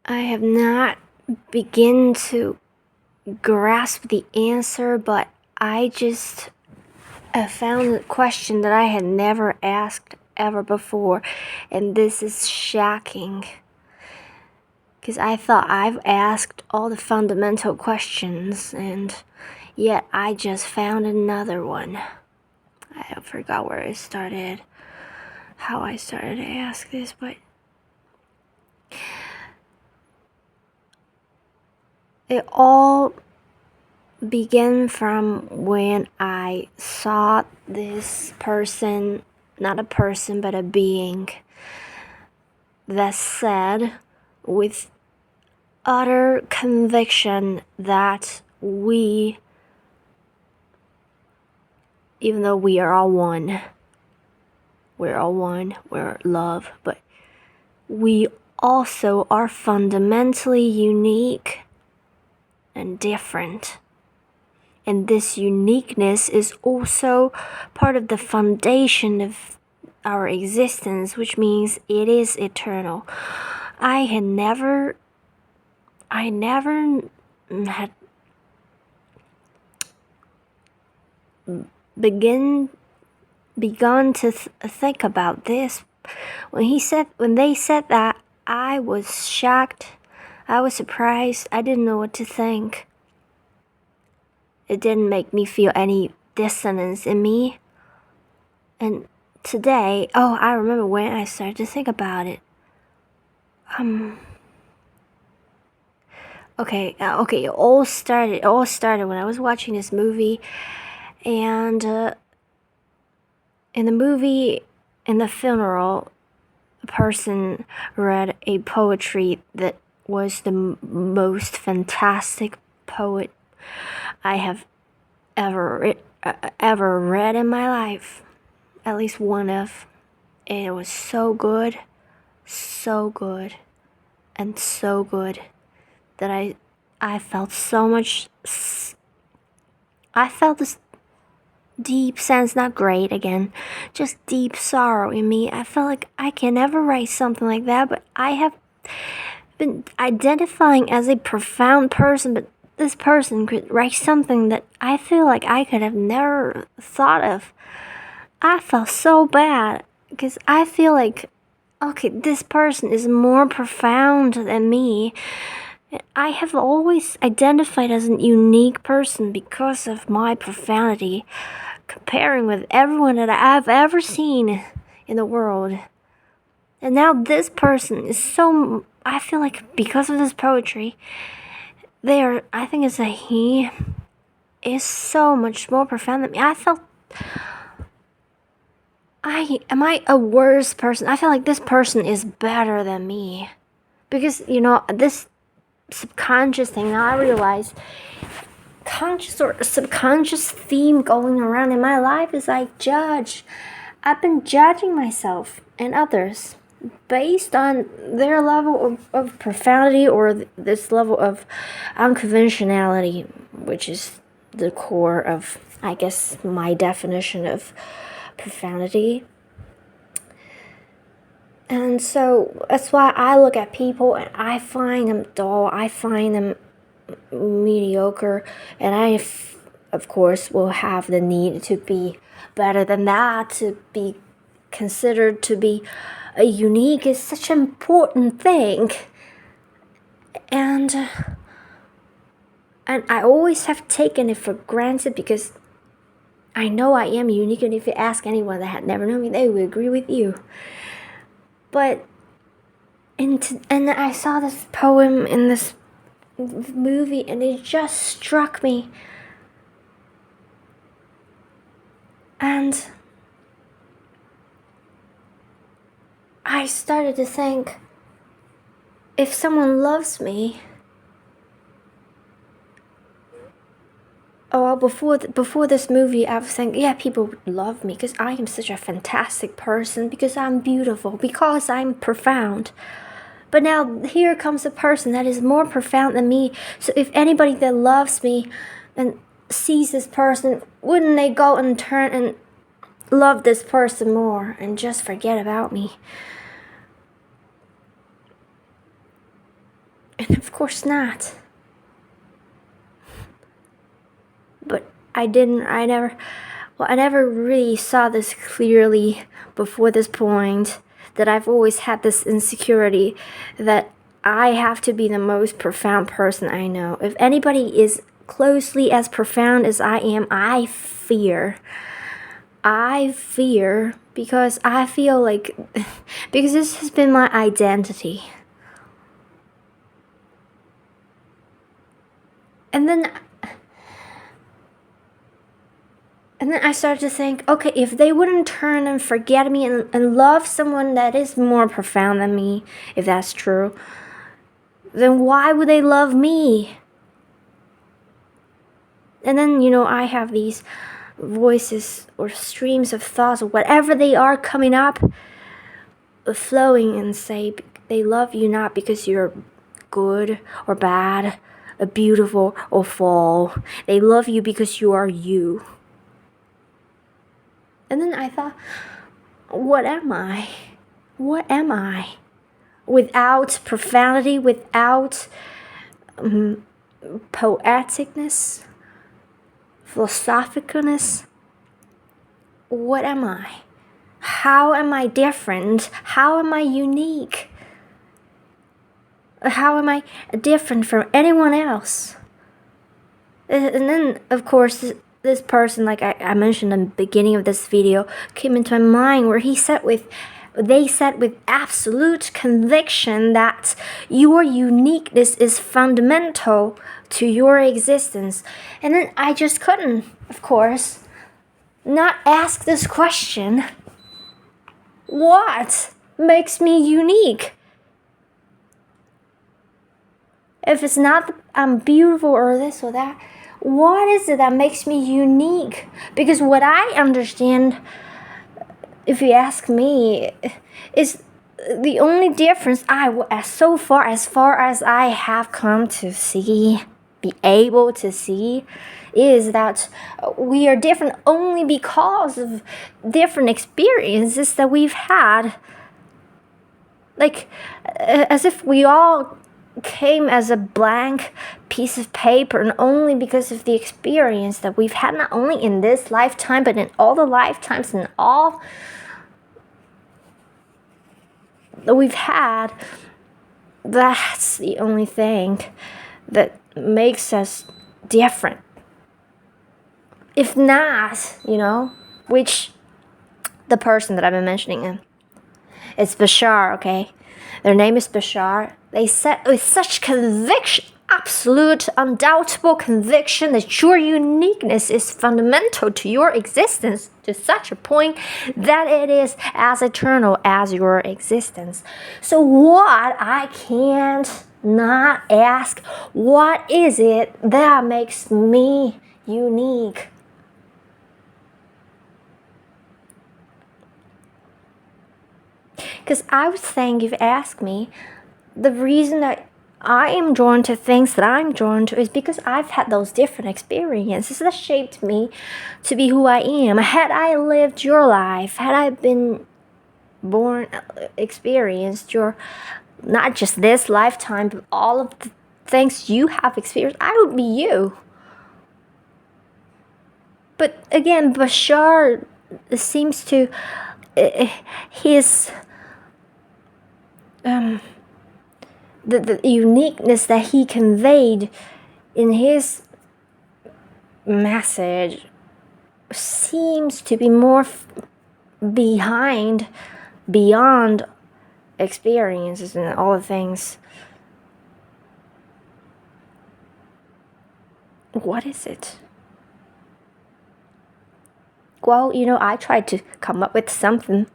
I have not begin to grasp the answer, but I just found a question that I had never asked ever before, and this is shocking. Because I thought I've asked all the fundamental questions, and yet I just found another one. I forgot where I started, how I started to ask this, but it all began from when I saw this person, not a person, but a being, that said with utter conviction that we, even though we are all one, we're love, but we also are fundamentally unique and different. And this uniqueness is also part of the foundation of our existence, which means it is eternal. I never had begun to think about this. When they said that, I was shocked. I was surprised. I didn't know what to think. It didn't make me feel any dissonance in me. And today, I remember when I started to think about it. Okay, it all started when I was watching this movie, and in the funeral, a person read a poetry that was the most fantastic poet I have ever read in my life, at least one of. And it was so good, and so good that I felt so much. I felt this deep sense, not great again, just deep sorrow in me. I felt like I can never write something like that, but I have been identifying as a profound person, but this person could write something that I feel like I could have never thought of. I felt so bad because I feel like, okay, this person is more profound than me. I have always identified as a unique person because of my profoundity, comparing with everyone that I've ever seen in the world. And now this person is so, I feel like because of this poetry, I think it's a he, is so much more profound than me. Am I a worse person? I feel like this person is better than me. Because, this subconscious thing, now I realize, conscious or subconscious theme going around in my life is I judge. I've been judging myself and others based on their level of profundity or this level of unconventionality, which is the core of, I guess, my definition of profundity. And so that's why I look at people and I find them dull, I find them mediocre, and of course, will have the need to be better than that, to be considered to be a unique is such an important thing. And I always have taken it for granted because I know I am unique, and if you ask anyone that had never known me, they would agree with you. But and I saw this poem in this movie, and it just struck me. And I started to think, if someone loves me, before this movie, I was thinking, yeah, people would love me because I am such a fantastic person, because I'm beautiful, because I'm profound. But now here comes a person that is more profound than me. So if anybody that loves me and sees this person, wouldn't they go and turn and love this person more and just forget about me? Of course not. But I never really saw this clearly before this point, that I've always had this insecurity that I have to be the most profound person I know. If anybody is closely as profound as I am, I fear. Because I feel like, because this has been my identity. And then I started to think, okay, if they wouldn't turn and forget me and love someone that is more profound than me, if that's true, then why would they love me? And then, I have these voices or streams of thoughts or whatever they are coming up, flowing, and say they love you not because you're good or bad, or beautiful or fall. They love you because you are you. And then I thought, what am I? What am I? Without profanity, without poeticness, philosophicalness, what am I? How am I different? How am I unique? How am I different from anyone else? And then, of course, this person, like I mentioned in the beginning of this video, came into my mind where they said with absolute conviction that your uniqueness is fundamental to your existence. And then I just couldn't, of course, not ask this question. What makes me unique? If it's not that I'm beautiful or this or that, what is it that makes me unique? Because what I understand, if you ask me, is the only difference as far as I have come to see, be able to see, is that we are different only because of different experiences that we've had. Like, as if we all came as a blank piece of paper, and only because of the experience that we've had, not only in this lifetime, but in all the lifetimes and all that we've had, that's the only thing that makes us different. If not, which the person that I've been mentioning, it's Bashar, okay? Their name is Bashar. They said with such conviction, absolute, undoubtable conviction, that your uniqueness is fundamental to your existence to such a point that it is as eternal as your existence. So what I can't not ask, what is it that makes me unique? Because I was saying, if you ask me, the reason that I am drawn to things that I'm drawn to is because I've had those different experiences that shaped me to be who I am. Had I lived your life, had I been born, experienced your, not just this lifetime, but all of the things you have experienced, I would be you. But again, Bashar seems to, his the uniqueness that he conveyed in his message seems to be more beyond experiences and all the things. What is it? Well, I tried to come up with something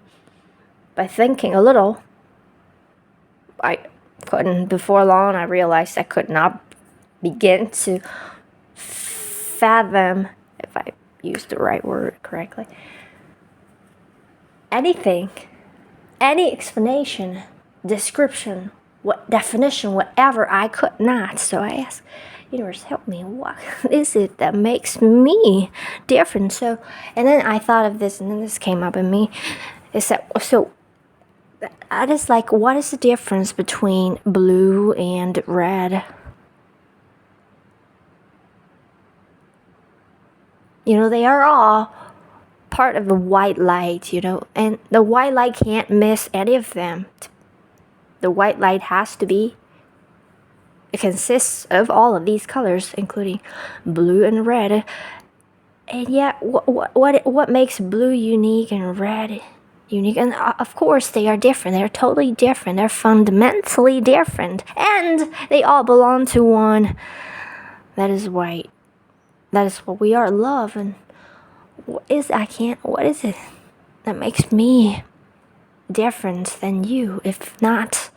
by thinking a little. I couldn't. Before long, I realized I could not begin to fathom, if I used the right word correctly, anything, any explanation, description, what definition, whatever. I could not. So I asked, universe, help me. What is it that makes me different? So, and then I thought of this, and then this came up in me. It said, so I just like, what is the difference between blue and red? They are all part of the white light, and the white light can't miss any of them. The white light has to be, it consists of all of these colors, including blue and red. And yet, what makes blue unique and red unique? And of course, they are different. They're totally different. They're fundamentally different. And they all belong to one that is white. That is what we are, love. And what is it that makes me different than you, if not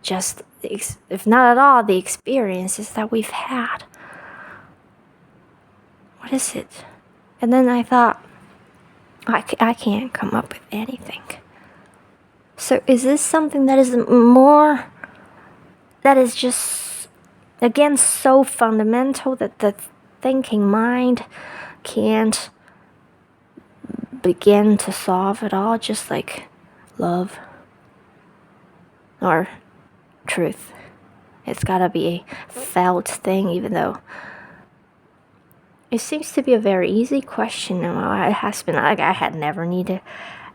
at all the experiences that we've had? What is it? And then I thought, I can't come up with anything. So is this something that is just, again, so fundamental that the thinking mind can't begin to solve it all, just like love or truth? It's gotta be a felt thing, even though it seems to be a very easy question. It has been, I had never needed to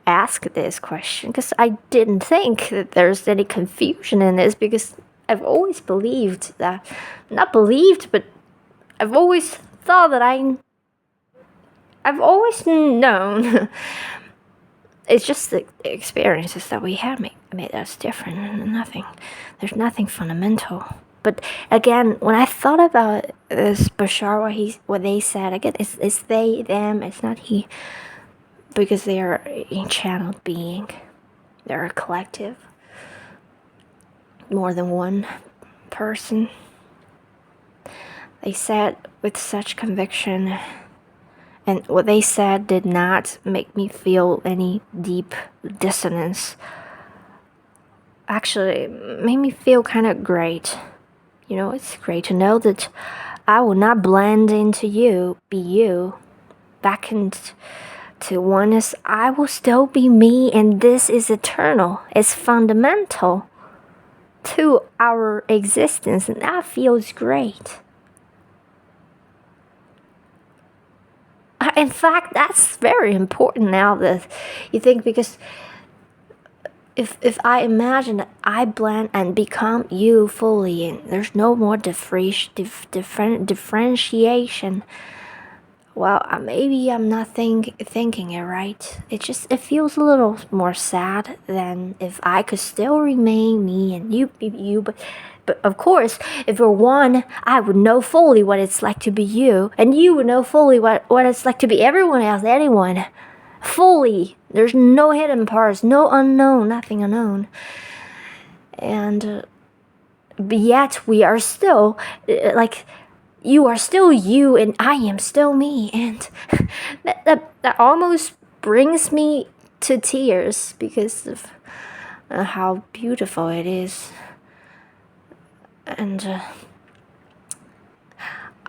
ask this question because I didn't think that there's any confusion in this, because I've always believed that, not believed, but I've always thought that I've always known it's just the experiences that we had made us different, and there's nothing fundamental. But again, when I thought about this, Bashar, what they said, again, it's they, them, it's not he, because they are a channeled being. They're a collective, more than one person. They said with such conviction, and what they said did not make me feel any deep dissonance. Actually, it made me feel kind of great. It's great to know that I will not blend into you, be you, back into oneness. I will still be me, and this is eternal. It's fundamental to our existence, and that feels great. In fact, that's very important now that you think, because if I imagine that I blend and become you fully, and there's no more differentiation, well, maybe I'm not thinking it right. It feels a little more sad than if I could still remain me and you be you, but of course, if we're one, I would know fully what it's like to be you, and you would know fully what it's like to be everyone else, anyone. Fully. There's no hidden parts, no unknown, nothing unknown. And but yet we are still, you are still you and I am still me. And that almost brings me to tears because of how beautiful it is. And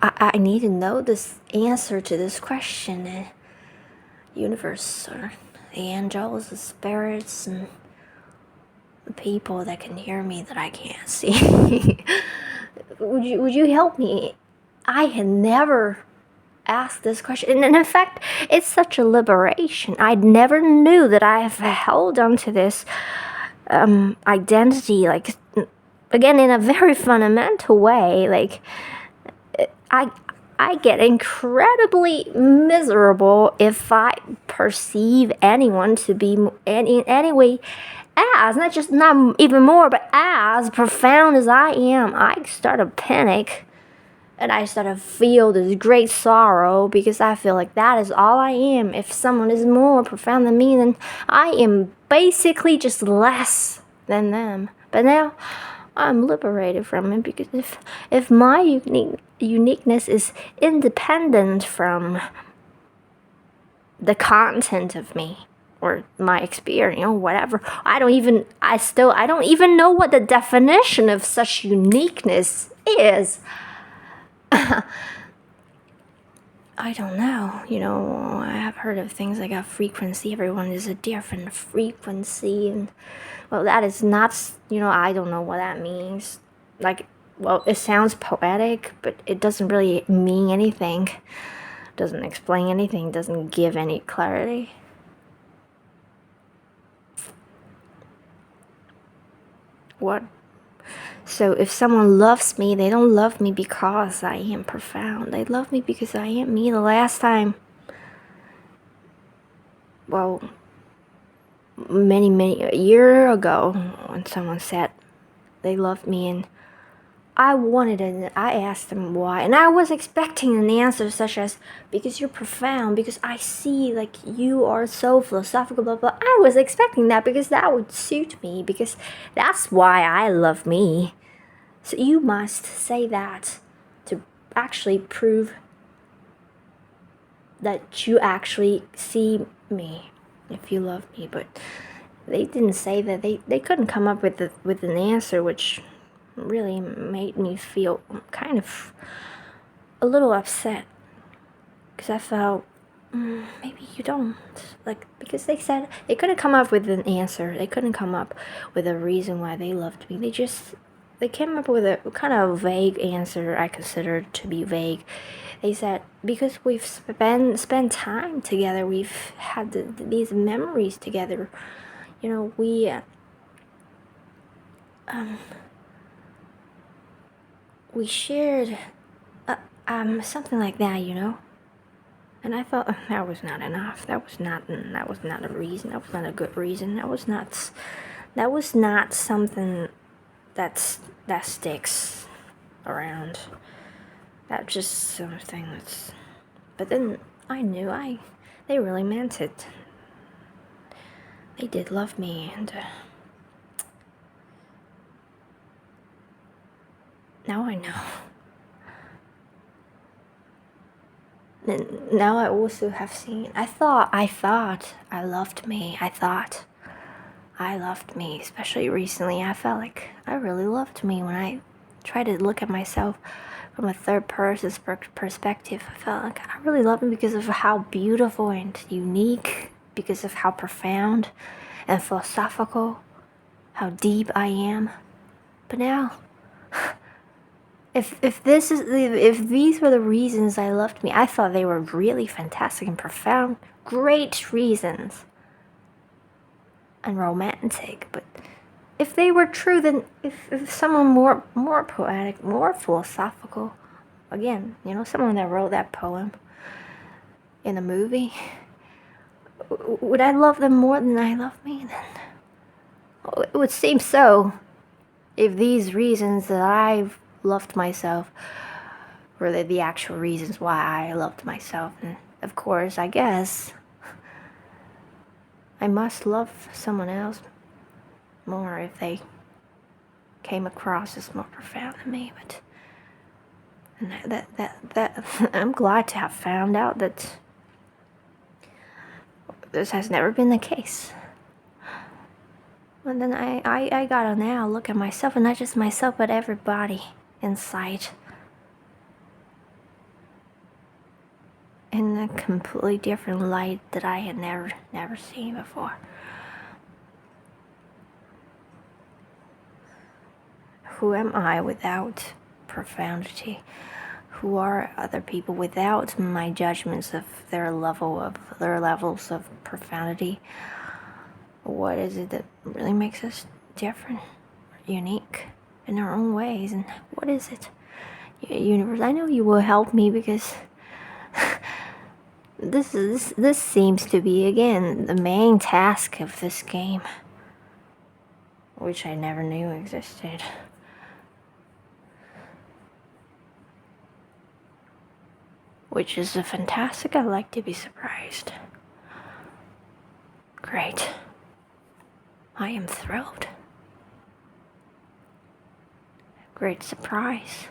I need to know this answer to this question. Universe, or the angels, the spirits, and the people that can hear me that I can't see. Would you help me? I had never asked this question, and in fact, it's such a liberation. I never knew that I have held onto this identity, again, in a very fundamental way. I get incredibly miserable if I perceive anyone to be in any way not even more, but as profound as I am. I start to panic, and I start to feel this great sorrow, because I feel like that is all I am. If someone is more profound than me, then I am basically just less than them. But now I'm liberated from it, because if my uniqueness is independent from the content of me or my experience or whatever, I don't even know what the definition of such uniqueness is. I don't know. I have heard of things like a frequency. Everyone is a different frequency, and well, that is not. I don't know what that means. Like, well, it sounds poetic, but it doesn't really mean anything. Doesn't explain anything. Doesn't give any clarity. What? So if someone loves me, they don't love me because I am profound. They love me because I am me. The last time, well, a year ago, when someone said they loved me, and I wanted it, I asked them why, and I was expecting an answer such as, because you're profound, because I see, like, you are so philosophical, blah blah. I was expecting that because that would suit me, because that's why I love me. So you must say that to actually prove that you actually see me, if you love me. But they didn't say that. They couldn't come up with an answer, which really made me feel kind of a little upset, because I felt, maybe you don't, like, because they said they couldn't come up with an answer. They couldn't come up with a reason why they loved me. They came up with a kind of vague answer I considered to be vague. They said, because we've spent time together, we've had these memories together. We shared something like that. And I thought, that was not enough. That was not a reason. That was not a good reason. That was not something that sticks around. That's just something that's. But then I knew they really meant it. They did love me, and now I know. And now I also have seen. I thought I loved me. I thought I loved me, especially recently. I felt like I really loved me when I tried to look at myself from a third person's perspective. I felt like I really loved me because of how beautiful and unique, because of how profound and philosophical, how deep I am. But now, if these were the reasons I loved me, I thought they were really fantastic and profound, great reasons, and romantic. But if they were true, then if someone more poetic, more philosophical, again, someone that wrote that poem in a movie, would I love them more than I love me? Then it would seem so. If these reasons that I've loved myself were the actual reasons why I loved myself, and of course, I guess I must love someone else more if they came across as more profound than me. But that I'm glad to have found out that this has never been the case. And then I gotta now look at myself, and not just myself, but everybody in sight, in a completely different light that I had never seen before. Who am I without profundity? Who are other people without my judgments of their levels of profundity? What is it that really makes us different, unique in our own ways? And what is it? Universe, I know you will help me, because this seems to be, again, the main task of this game, which I never knew existed. Which is fantastic. I like to be surprised. Great. I am thrilled. Great surprise.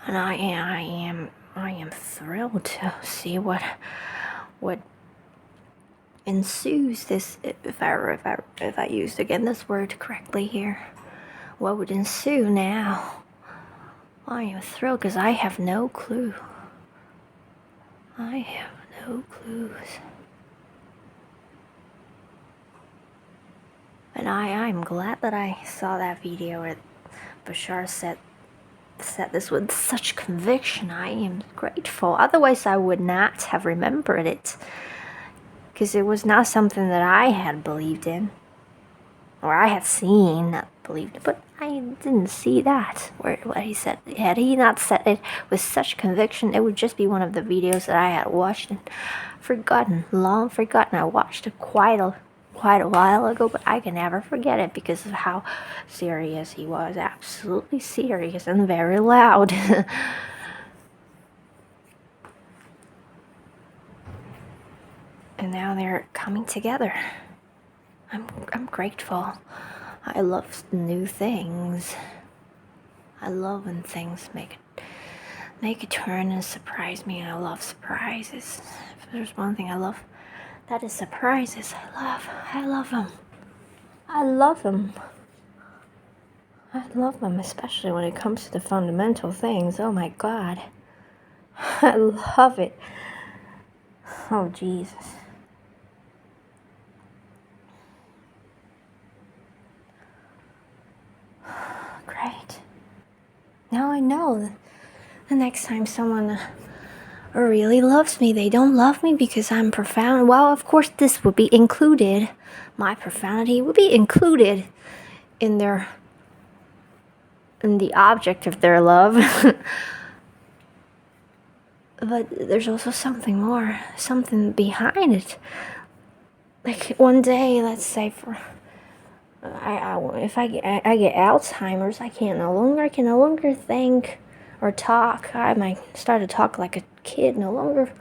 And I am thrilled to see what ensues this, if I used again this word correctly here. What would ensue now? I am thrilled because I have no clue. I have no clues. And I'm glad that I saw that video where Bashar said this with such conviction. I am grateful. Otherwise, I would not have remembered it. Because it was not something that I had believed in. Or I had seen, not believed. But I didn't see that. What he said. Had he not said it with such conviction, it would just be one of the videos that I had watched and long forgotten. I watched it quite a while ago, but I can never forget it because of how serious he was. Absolutely serious and very loud. And now they're coming together. I'm grateful. I love new things. I love when things make a turn and surprise me. I love surprises. If there's one thing I love, that is surprises. I love them. I love them. I love them, especially when it comes to the fundamental things. Oh my God. I love it. Oh Jesus. Great. Now I know the next time someone really loves me, they don't love me because I'm profound. Well, of course, this would be included. My profoundity would be included in the object of their love. But there's also something more, something behind it. Like one day, let's say if I get Alzheimer's, I can no longer think or talk. I might start to talk like a kid, no longer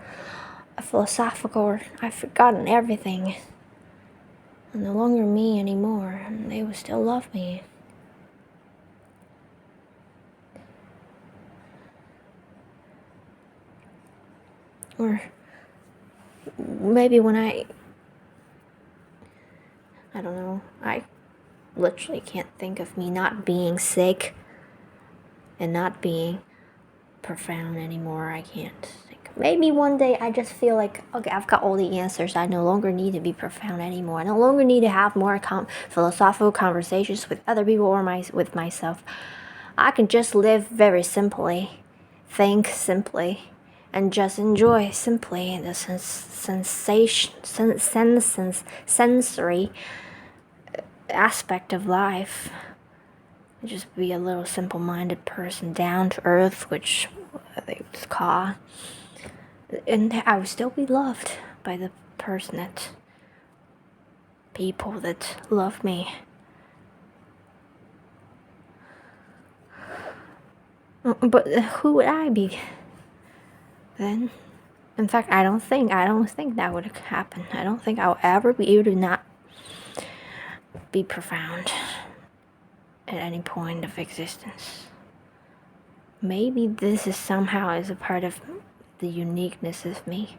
philosophical, or I've forgotten everything. I'm no longer me anymore, and they would still love me. Or maybe when I don't know, I literally can't think of me not being sick and not being profound anymore. I can't think. Maybe one day I just feel like, okay, I've got all the answers. I no longer need to be profound anymore. I no longer need to have more philosophical conversations with other people or with myself. I can just live very simply, think simply, and just enjoy simply the sensory aspect of life. Just be a little simple-minded person, down to earth, which they would call, and I would still be loved by the people that love me. But who would I be then? In fact, I don't think that would happen. I don't think I'll ever be able to not be profound at any point of existence. Maybe this is somehow as a part of the uniqueness of me.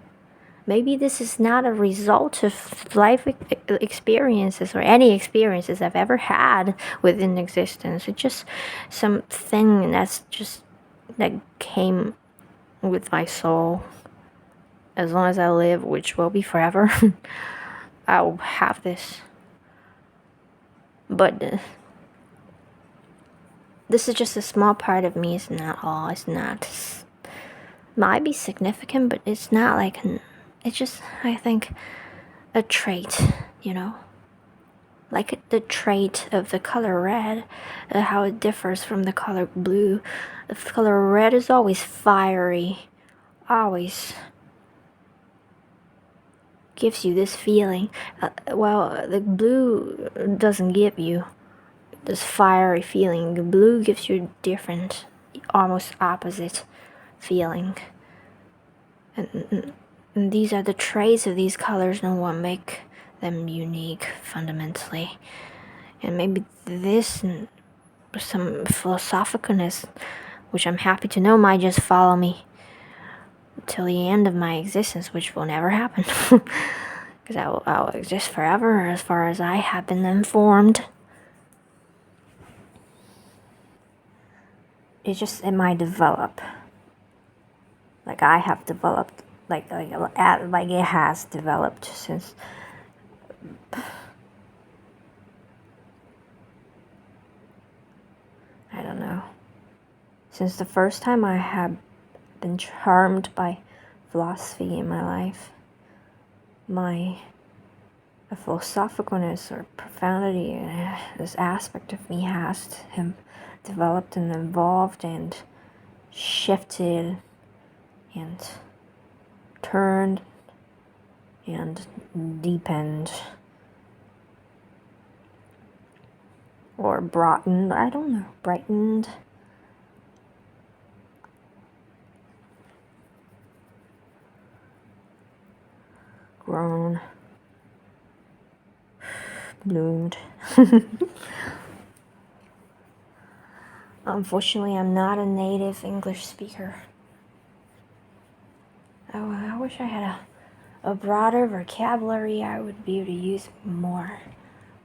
Maybe this is not a result of life experiences or any experiences I've ever had within existence. It's just something that came with my soul. As long as I live, which will be forever, I'll have this. But this is just a small part of me. It's not all. It's not. Might be significant, but it's not like. It's just, I think, a trait, like the trait of the color red, how it differs from the color blue. The color red is always fiery, always gives you this feeling. Well, the blue doesn't give you this fiery feeling. The blue gives you a different, almost opposite feeling. And these are the traits of these colors and what make them unique fundamentally. And maybe this and some philosophicalness, which I'm happy to know, might just follow me till the end of my existence, which will never happen. Because I'll exist forever as far as I have been informed. It might develop. Like I have developed like it has developed since. I don't know. Since the first time I have been charmed by philosophy in my life, my philosophicalness or profundity, this aspect of me has developed and evolved and shifted and turned and deepened or broadened, I don't know, brightened. Grown, bloomed. Unfortunately, I'm not a native English speaker. Oh, I wish I had a broader vocabulary. I would be able to use more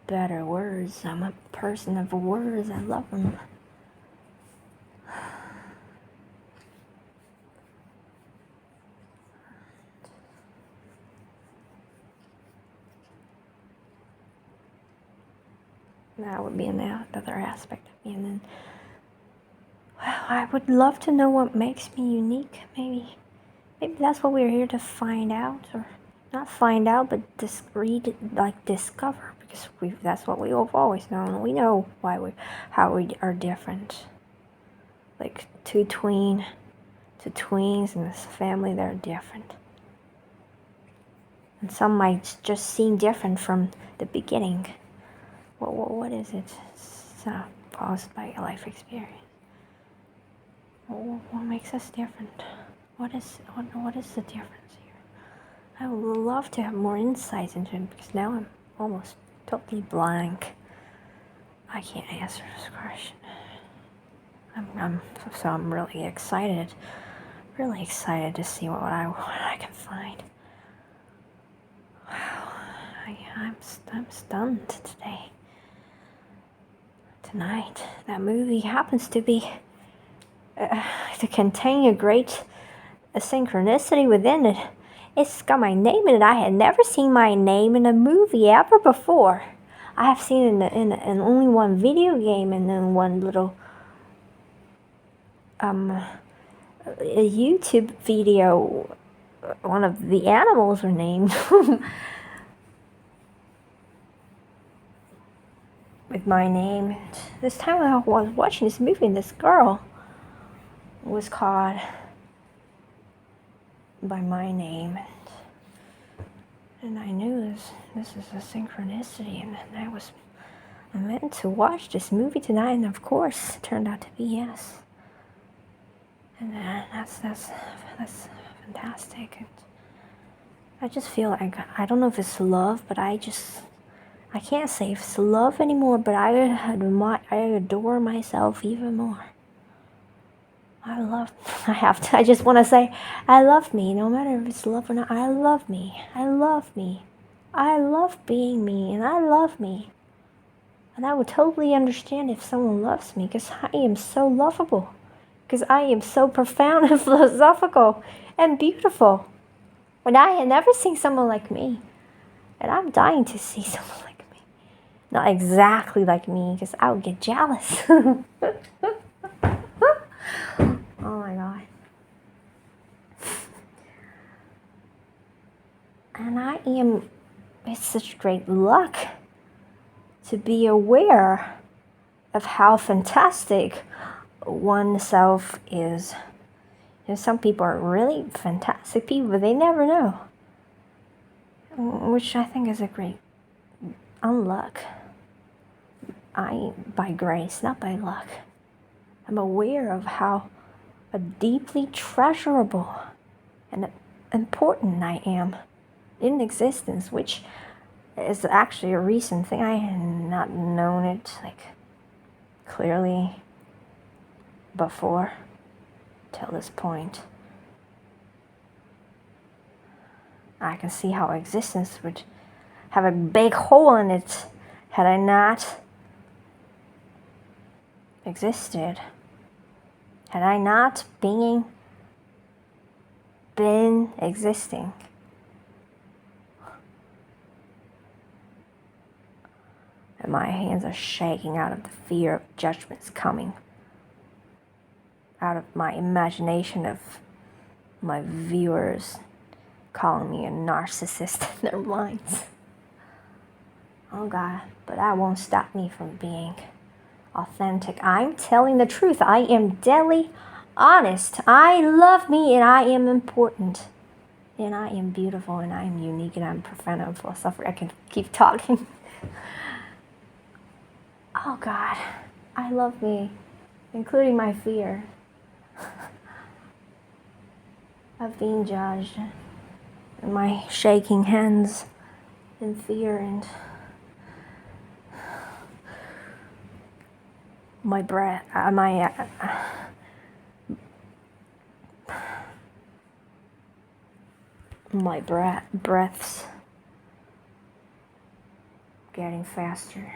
better words. I'm a person of words. I love them. That would be another aspect of me. And then, well, I would love to know what makes me unique. Maybe that's what we're here to find out, or not find out, but discover. Because that's what we've always known. We know how we are different. Like two tweens in this family, they're different. And some might just seem different from the beginning. What is it? It's caused by a life experience. What makes us different? What is the difference here? I would love to have more insights into it, because now I'm almost totally blank. I can't answer this question. I'm really excited to see what I can find. Wow, I'm stunned today. Tonight, that movie happens to be to contain a great synchronicity within it. It's got my name in it. I had never seen my name in a movie ever before. I have seen it in only one video game and then one little a YouTube video. One of the animals were named with my name. This time I was watching this movie, and this girl was called by my name, and I knew this is a synchronicity, and I meant to watch this movie tonight, and of course, it turned out to be yes. And that's fantastic. And I just feel like, I don't know if it's love, but I can't say if it's love anymore, but I adore myself even more. I just want to say, I love me, no matter if it's love or not. I love me. I love me. I love being me, and I love me. And I would totally understand if someone loves me, because I am so lovable. Because I am so profound and philosophical and beautiful. And I had never seen someone like me. And I'm dying to see someone like me. Not exactly like me, because I would get jealous. Oh my God. And it's such great luck to be aware of how fantastic oneself is. And some people are really fantastic people, but they never know. Which I think is a great unluck. By grace, not by luck. I'm aware of how deeply treasurable and important I am in existence, which is actually a recent thing. I had not known it clearly before till this point. I can see how existence would have a big hole in it had I not existed. Had I not been been existing. And my hands are shaking out of the fear of judgments coming. Out of my imagination of my viewers calling me a narcissist in their minds. Oh God, but that won't stop me from being authentic. I'm telling the truth. I am deadly honest. I love me and I am important. And I am beautiful and I am unique and I'm profound and philosophical. I can keep talking. Oh God, I love me, including my fear of being judged, and my shaking hands in fear, and my breath, my breaths getting faster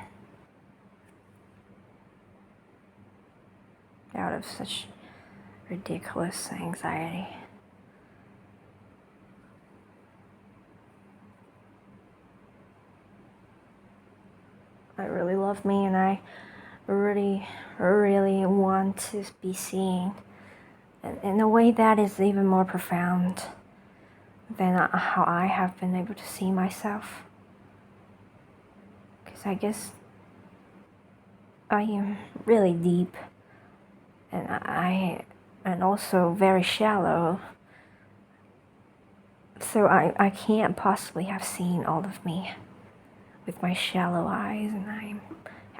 out of such ridiculous anxiety. I really love me and I really, really want to be seen in a way that is even more profound than how I have been able to see myself. Because I guess I am really deep and also very shallow. So I can't possibly have seen all of me with my shallow eyes, and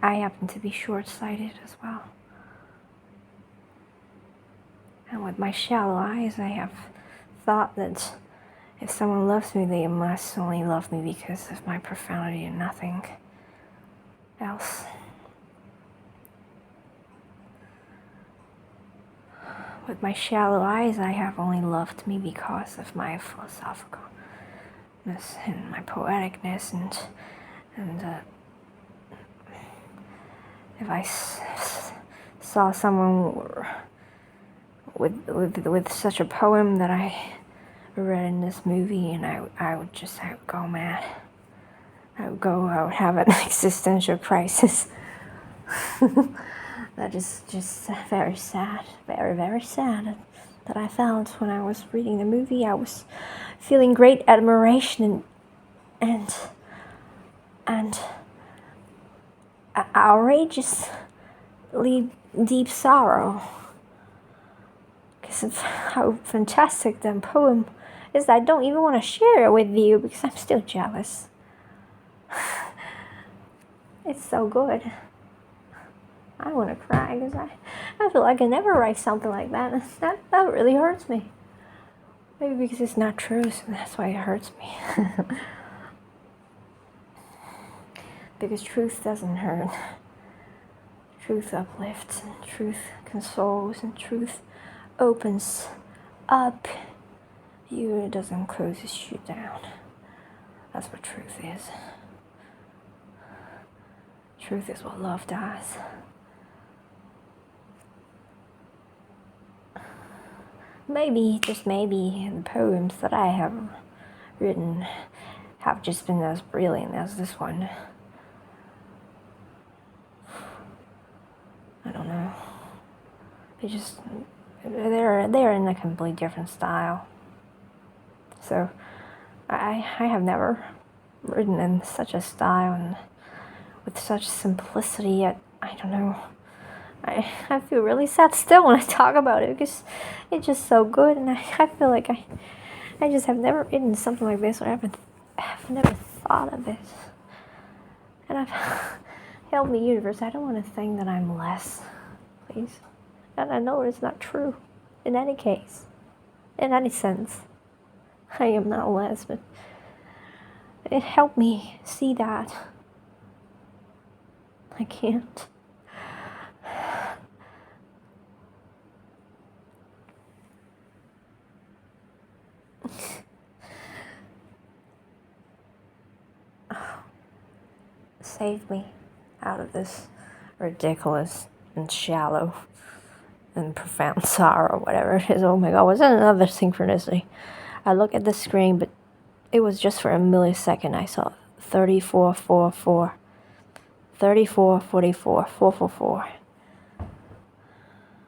I happen to be short-sighted as well. And with my shallow eyes, I have thought that if someone loves me, they must only love me because of my profoundity and nothing else. With my shallow eyes, I have only loved me because of my philosophicalness and my poeticness, and if I saw someone with such a poem that I read in this movie, and I would go mad. I would have an existential crisis. That is just very sad, very, very sad that I felt when I was reading the movie. I was feeling great admiration and outrageously deep sorrow because of how fantastic the poem is that I don't even want to share it with you because I'm still jealous. It's so good. I want to cry because I feel like I never write something like that. That really hurts me. Maybe because it's not true, so that's why it hurts me. Because truth doesn't hurt. Truth uplifts, and truth consoles, and truth opens up you. It doesn't close you down. That's what truth is. Truth is what love does. Maybe, just maybe, the poems that I have written have just been as brilliant as this one. I don't know. They're in a completely different style. So I have never written in such a style and with such simplicity, yet I don't know. I feel really sad still when I talk about it because it's just so good, and I feel like I just have never written something like this, or I've never thought of it. And I've help me, universe. I don't want to think that I'm less, please. And I know it's not true. In any case, in any sense, I am not less, but it helped me see that. I can't. Save me out of this ridiculous and shallow and profound sorrow, whatever it is. Oh my god, was that another synchronicity? I look at the screen, but it was just for a millisecond. I saw 3444, 3444, 444.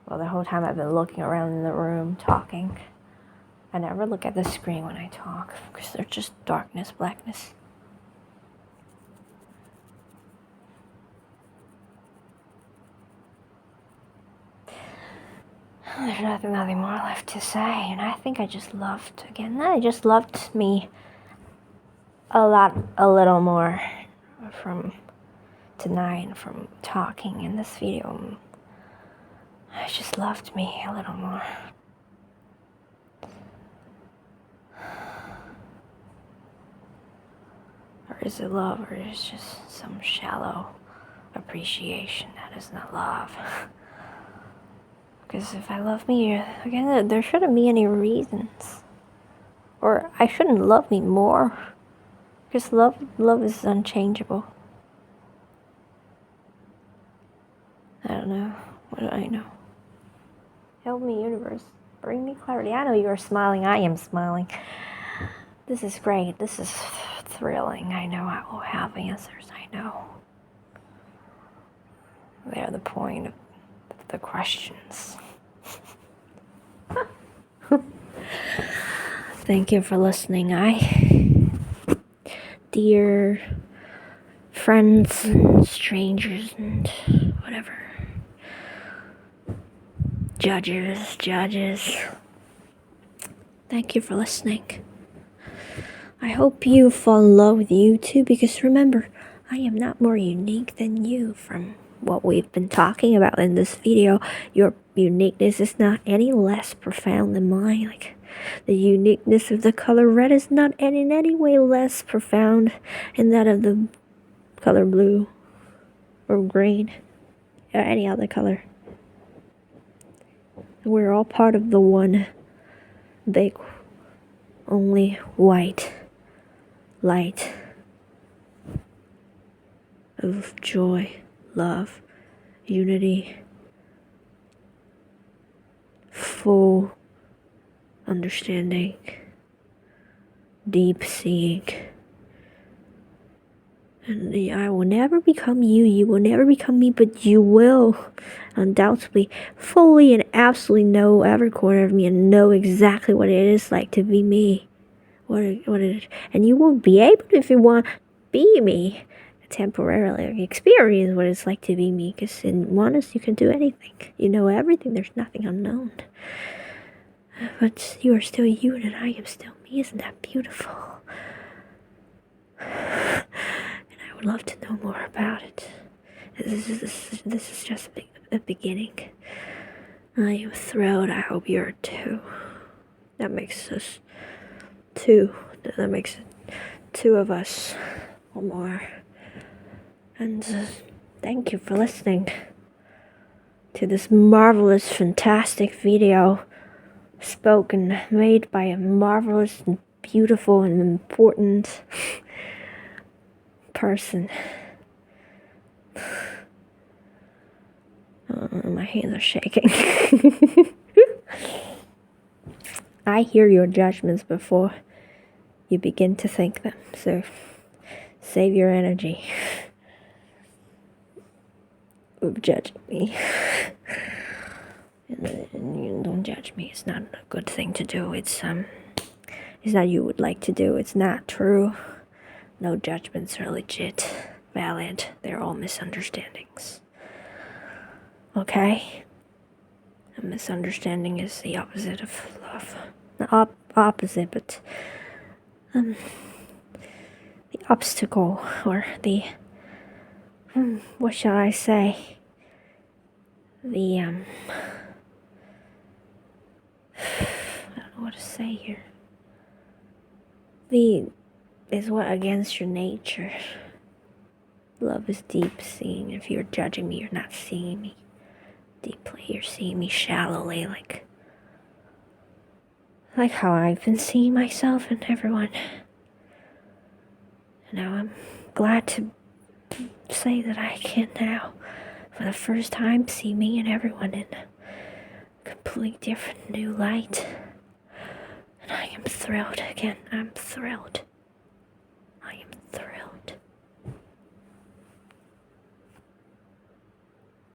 Well, the whole time I've been looking around in the room, talking. I never look at the screen when I talk, because they're just darkness, blackness. There's nothing more left to say, and I think I just loved me a little more from tonight, from talking in this video. I just loved me a little more. Or is it love, or is it just some shallow appreciation that is not love? Because if I love me, again, there shouldn't be any reasons. Or I shouldn't love me more. Because love is unchangeable. I don't know. What do I know? Help me, universe. Bring me clarity. I know you are smiling. I am smiling. This is great. This is thrilling. I know I will have answers. I know. They are the point of the questions. Thank you for listening. Dear friends and strangers and whatever. Judges. Thank you for listening. I hope you fall in love with you too, because remember, I am not more unique than you. From what we've been talking about in this video, your uniqueness is not any less profound than mine. Like, the uniqueness of the color red is not in any way less profound than that of the color blue or green or any other color. We're all part of the one big, only white light of joy, love, unity, full understanding, deep seeing. And I will never become you, you will never become me, but you will undoubtedly fully and absolutely know every corner of me and know exactly what it is like to be me. What it is. And you will be able to, if you want, be me temporarily, experience what it's like to be me, because in oneness you can do anything. You know everything, there's nothing unknown. But you are still you and I am still me. Isn't that beautiful? And I would love to know more about it. This is just a beginning. I am thrilled. I hope you are too. That makes us two. That makes two of us or more. And thank you for listening to this marvelous, fantastic video spoken, made by a marvelous and beautiful and important person. My hands are shaking. I hear your judgments before you begin to think them, so save your energy of judging me. And you don't judge me. It's not a good thing to do. It's not you would like to do. It's not true. No judgments are legit, valid. They're all misunderstandings. Okay? A misunderstanding is the opposite of love. Not opposite, but the obstacle, or the what shall I say? The I don't know what to say here. Is what against your nature. Love is deep seeing. If you're judging me, you're not seeing me deeply. You're seeing me shallowly, like how I've been seeing myself and everyone. And now I'm glad to say that I can now, for the first time, see me and everyone in completely different new light. And I am thrilled again. I'm thrilled.